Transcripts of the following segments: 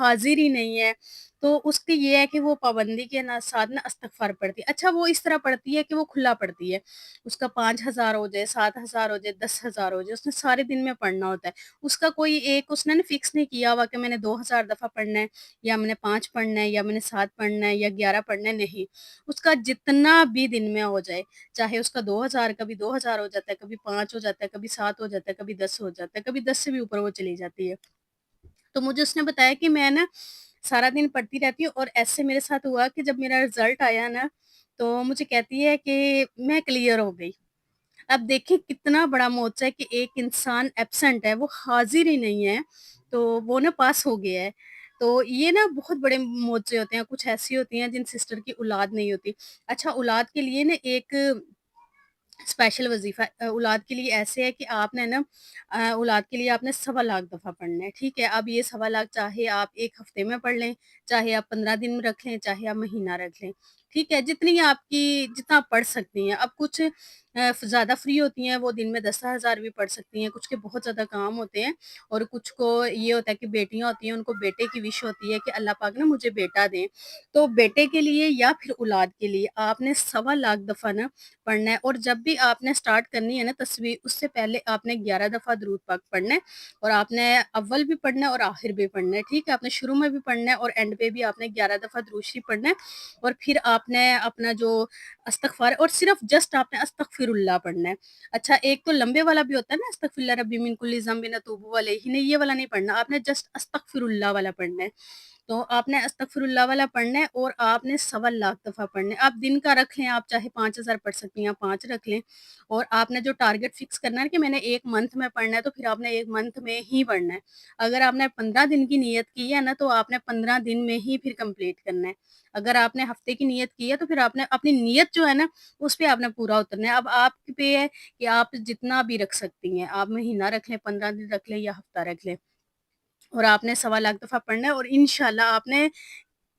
حاضر ہی نہیں ہے، تو اس کی یہ ہے کہ وہ پابندی کے ساتھ نا استغفار پڑھتی ہے۔ اچھا وہ اس طرح پڑھتی ہے کہ وہ کھلا پڑھتی ہے، اس کا 5,000 ہو جائے، 7,000 ہو جائے، 10,000 ہو جائے، اس نے سارے دن میں پڑھنا ہوتا ہے۔ اس کا کوئی ایک اس نے نا فکس نہیں کیا ہوا کہ میں نے 2,000 دفعہ پڑھنا ہے، یا میں نے 5 پڑھنا ہے، یا میں نے 7 پڑھنا ہے، یا 11 پڑھنا ہے، نہیں۔ اس کا جتنا بھی دن میں ہو جائے، چاہے اس کا 2,000 کبھی 2,000 ہو جاتا ہے، کبھی 5 ہو جاتا ہے، کبھی 7 ہو جاتا ہے، کبھی 10 ہو جاتا ہے، کبھی 10 سے بھی اوپر وہ چلی جاتی ہے۔ تو مجھے اس نے بتایا کہ میں نا سارا دن پڑھتی رہتی ہوں، اور ایسے میرے ساتھ ہوا کہ جب میرا رزلٹ آیا نا، تو مجھے کہتی ہے کہ میں کلیئر ہو گئی۔ اب دیکھیں کتنا بڑا موضوع ہے کہ ایک انسان ایبسینٹ ہے، وہ حاضر ہی نہیں ہے، تو وہ نا پاس ہو گیا ہے۔ تو یہ نا بہت بڑے موضوع ہوتے ہیں، کچھ ایسی ہوتی ہیں جن سسٹر کی اولاد نہیں ہوتی۔ اچھا اولاد کے لیے نا ایک اسپیشل وظیفہ اولاد کے لیے ایسے ہے کہ آپ نے نا اولاد کے لیے آپ نے 1.25 لاکھ دفعہ پڑھنا ہے، ٹھیک ہے؟ اب یہ 1.25 لاکھ چاہے آپ ایک ہفتے میں پڑھ لیں، چاہے آپ 15 دن میں رکھ لیں، چاہے آپ مہینہ رکھ لیں، ٹھیک ہے؟ جتنا آپ پڑھ سکتی ہیں۔ اب کچھ زیادہ فری ہوتی ہیں، وہ دن میں 10,000 بھی پڑھ سکتی ہیں، کچھ کے بہت زیادہ کام ہوتے ہیں، اور کچھ کو یہ ہوتا ہے کہ بیٹیاں ہوتی ہیں، ان کو بیٹے کی وش ہوتی ہے کہ اللہ پاک نا مجھے بیٹا دیں، تو بیٹے کے لیے یا پھر اولاد کے لیے آپ نے 1.25 لاکھ دفعہ نا پڑھنا ہے۔ اور جب بھی آپ نے سٹارٹ کرنی ہے نا تصویر، اس سے پہلے آپ نے 11 دفعہ درود پاک پڑھنا ہے، اور آپ نے اول بھی پڑھنا ہے اور آخر بھی پڑھنا ہے، ٹھیک ہے؟ آپ نے شروع میں بھی پڑھنا ہے اور اینڈ پہ بھی آپ نے 11 دفعہ درود شریف پڑھنا ہے، اور پھر آپ نے اپنا جو استغفار، اور صرف جسٹ آپ نے استغفر اللہ پڑھنا ہے۔ اچھا ایک تو لمبے والا بھی ہوتا ہے نا، استغفر اللہ ربی من کل ذنب اتوب الیہ، نہیں یہ والا نہیں پڑھنا، آپ نے جسٹ استغفر اللہ والا پڑھنا ہے۔ تو آپ نے استغفر اللہ والا پڑھنا ہے، اور آپ نے 1.25 لاکھ دفعہ پڑھنا ہے۔ آپ دن کا رکھ لیں، آپ چاہے 5,000 پڑھ سکتی ہیں، 5 رکھ لیں، اور آپ نے جو ٹارگٹ فکس کرنا ہے کہ میں نے ایک منتھ میں پڑھنا ہے، تو پھر آپ نے ایک منتھ میں ہی پڑھنا ہے۔ اگر آپ نے 15 دن کی نیت کی ہے نا، تو آپ نے 15 دن میں ہی پھر کمپلیٹ کرنا ہے۔ اگر آپ نے ہفتے کی نیت کی ہے، تو پھر آپ نے اپنی نیت جو ہے نا اس پہ آپ نے پورا اترنا ہے۔ اب آپ پہ ہے کہ آپ جتنا بھی رکھ سکتی ہیں، آپ مہینہ رکھ لیں، 15 دن رکھ لیں، یا ہفتہ رکھ لیں، اور آپ نے 1.25 لاکھ دفعہ پڑھنا ہے، اور انشاءاللہ آپ نے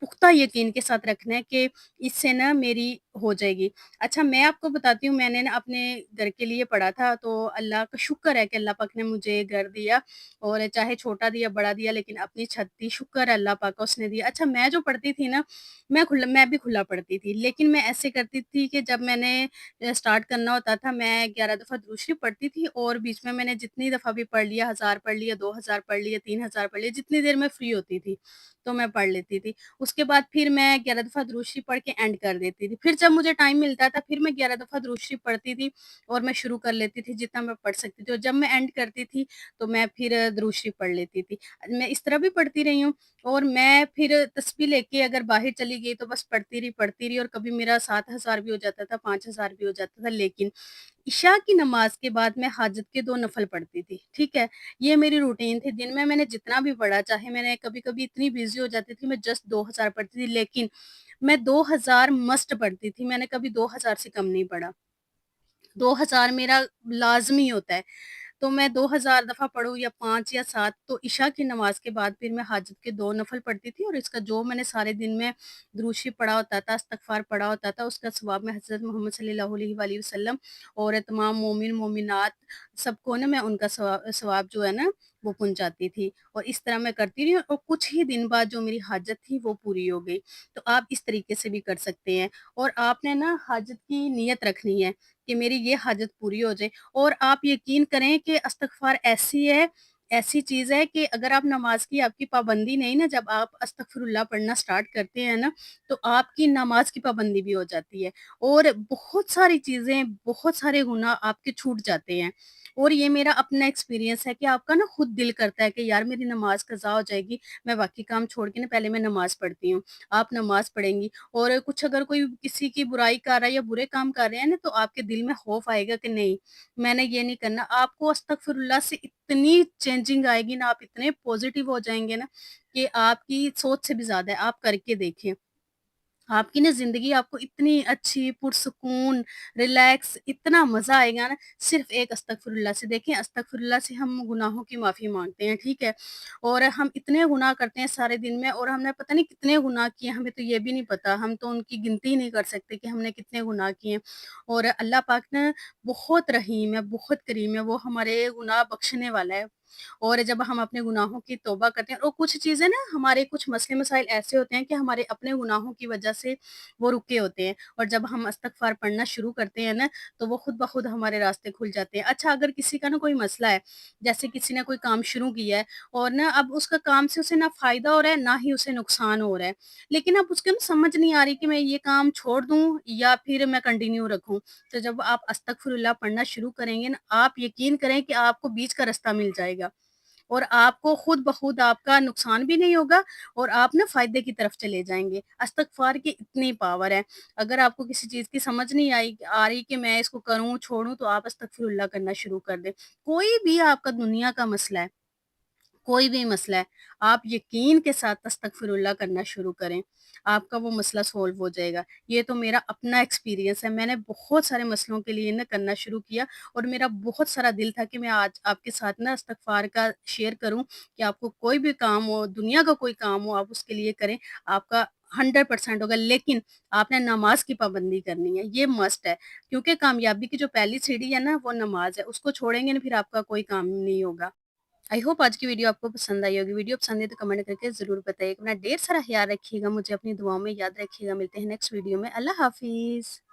پختہ یقین کے ساتھ رکھنا ہے کہ اس سے نا میری ہو جائے گی۔ اچھا میں آپ کو بتاتی ہوں، میں نے نا اپنے گھر کے لیے پڑھا تھا، تو اللہ کا شکر ہے کہ اللہ پاک نے مجھے گھر دیا، اور چاہے چھوٹا دیا بڑا دیا، لیکن اپنی چھت دی، شکر ہے اللہ پاک کا اس نے دیا۔ اچھا میں جو پڑھتی تھی نا، میں بھی کھلا پڑھتی تھی، لیکن میں ایسے کرتی تھی کہ جب میں نے اسٹارٹ کرنا ہوتا تھا، میں 11 دفعہ درود شریف پڑھتی تھی، اور بیچ میں نے جتنی دفعہ بھی پڑھ لیا، 1,000 پڑھ لیا، 2,000 پڑھ لیا، 3,000 پڑھ لیا، جتنی دیر میں فری ہوتی تھی تو میں پڑھ لیتی تھی۔ اس کے بعد پھر میں 11 دفعہ درود شریف پڑھ کے اینڈ کر دیتی تھی۔ پھر جب مجھے ٹائم ملتا تھا، پھر میں 11 دفعہ درود شریف پڑھتی تھی، اور میں شروع کر لیتی تھی جتنا میں پڑھ سکتی تھی، اور جب میں اینڈ کرتی تھی تو میں پھر درود شریف پڑھ لیتی تھی۔ میں اس طرح بھی پڑھتی رہی ہوں، اور میں پھر تسبیح لے کے اگر باہر چلی گئی تو بس پڑھتی رہی، اور کبھی میرا 7,000 بھی ہو جاتا تھا، 5,000 بھی ہو جاتا تھا، لیکن عشاء کی نماز کے بعد میں حاجت کے 2 نفل پڑھتی تھی، ٹھیک ہے؟ یہ میری روٹین تھی۔ دن میں نے جتنا بھی پڑھا، چاہے میں نے کبھی کبھی اتنی بزی ہو جاتی تھی، میں جسٹ 2,000 پڑھتی تھی، لیکن میں 2,000 مسٹ پڑھتی تھی، میں نے کبھی 2,000 سے کم نہیں پڑھا۔ 2,000 میرا لازمی ہوتا ہے، تو میں 2,000 دفعہ پڑھوں یا 5 یا 7، تو عشاء کی نماز کے بعد پھر میں حاجت کے 2 نفل پڑھتی تھی، اور اس کا جو میں نے سارے دن میں درود شریف پڑھا ہوتا تھا، استغفار پڑھا ہوتا تھا، اس کا ثواب میں حضرت محمد صلی اللہ علیہ وآلہ وسلم اور تمام مومن مومنات سب کو نا میں ان کا ثواب جو ہے نا وہ پہنچاتی تھی، اور اس طرح میں کرتی رہی، اور کچھ ہی دن بعد جو میری حاجت تھی وہ پوری ہو گئی۔ تو آپ اس طریقے سے بھی کر سکتے ہیں، اور آپ نے نا حاجت کی نیت رکھنی ہے کہ میری یہ حاجت پوری ہو جائے، اور آپ یقین کریں کہ استغفار ایسی چیز ہے کہ اگر آپ نماز کی آپ کی پابندی نہیں نا، جب آپ استغفر اللہ پڑھنا سٹارٹ کرتے ہیں نا، تو آپ کی نماز کی پابندی بھی ہو جاتی ہے، اور بہت ساری چیزیں، بہت سارے گناہ آپ کے چھوٹ جاتے ہیں۔ اور یہ میرا اپنا ایکسپیرینس ہے کہ آپ کا نا خود دل کرتا ہے کہ یار میری نماز قضا ہو جائے گی، میں باقی کام چھوڑ کے نا پہلے میں نماز پڑھتی ہوں۔ آپ نماز پڑھیں گی، اور کچھ اگر کوئی کسی کی برائی کر رہا ہے یا برے کام کر رہے ہیں نا، تو آپ کے دل میں خوف آئے گا کہ نہیں میں نے یہ نہیں کرنا۔ آپ کو استغفر اللہ سے اتنی چینجنگ آئے گی نا، آپ اتنے پوزیٹیو ہو جائیں گے نا کہ آپ کی سوچ سے بھی زیادہ ہے۔ آپ کر کے دیکھیں، آپ کی نا زندگی آپ کو اتنی اچھی پرسکون ریلیکس اتنا مزہ آئے گا نا، صرف ایک استغفر اللہ سے۔ دیکھیں استغفر اللہ سے ہم گناہوں کی معافی مانگتے ہیں، ٹھیک ہے؟ اور ہم اتنے گناہ کرتے ہیں سارے دن میں، اور ہم نے پتہ نہیں کتنے گناہ کیے، ہمیں تو یہ بھی نہیں پتا، ہم تو ان کی گنتی ہی نہیں کر سکتے کہ ہم نے کتنے گناہ کیے ہیں۔ اور اللہ پاک نے بہت رحیم ہے، بہت کریم ہے، وہ ہمارے گناہ بخشنے والا ہے۔ اور جب ہم اپنے گناہوں کی توبہ کرتے ہیں اور کچھ چیزیں نا ہمارے کچھ مسئلے مسائل ایسے ہوتے ہیں کہ ہمارے اپنے گناہوں کی وجہ سے وہ رکے ہوتے ہیں، اور جب ہم استغفار پڑھنا شروع کرتے ہیں نا تو وہ خود بخود ہمارے راستے کھل جاتے ہیں۔ اچھا، اگر کسی کا نا کوئی مسئلہ ہے، جیسے کسی نے کوئی کام شروع کیا ہے اور نا اب اس کا کام سے اسے نہ فائدہ ہو رہا ہے نہ ہی اسے نقصان ہو رہا ہے، لیکن اب اس کے نا سمجھ نہیں آ رہی کہ میں یہ کام چھوڑ دوں یا پھر میں کنٹینیو رکھوں، تو جب آپ استغفر اللہ پڑھنا شروع کریں گے نا، آپ یقین کریں کہ آپ کو بیچ کا رستہ مل جائے گا اور آپ کو خود بخود آپ کا نقصان بھی نہیں ہوگا اور آپ نا فائدے کی طرف چلے جائیں گے۔ استغفار کی اتنی پاور ہے، اگر آپ کو کسی چیز کی سمجھ نہیں آ رہی کہ میں اس کو کروں چھوڑوں، تو آپ استغفر اللہ کرنا شروع کر دیں۔ کوئی بھی آپ کا دنیا کا مسئلہ ہے، کوئی بھی مسئلہ ہے، آپ یقین کے ساتھ استغفر اللہ کرنا شروع کریں، آپ کا وہ مسئلہ سولو ہو جائے گا۔ یہ تو میرا اپنا ایکسپیرینس ہے، میں نے بہت سارے مسئلوں کے لیے نا کرنا شروع کیا اور میرا بہت سارا دل تھا کہ میں آج آپ کے ساتھ نا استغفار کا شیئر کروں کہ آپ کو کوئی بھی کام ہو، دنیا کا کوئی کام ہو، آپ اس کے لیے کریں، آپ کا 100% ہوگا، لیکن آپ نے نماز کی پابندی کرنی ہے، یہ مسٹ ہے، کیونکہ کامیابی کی جو پہلی سیڑھی ہے نا وہ نماز ہے، اس کو چھوڑیں گے نا پھر آپ کا کوئی کام نہیں ہوگا۔ آئی ہوپ آج کی ویڈیو آپ کو پسند آئی ہوگی۔ ویڈیو پسند ہے تو کمنٹ کر کے ضرور بتائیے۔ اپنا ڈھیر سارا خیال رکھیے گا، مجھے اپنی دعاؤں میں یاد رکھیے گا۔ ملتے ہیں نیکسٹ ویڈیو میں۔ اللہ حافظ۔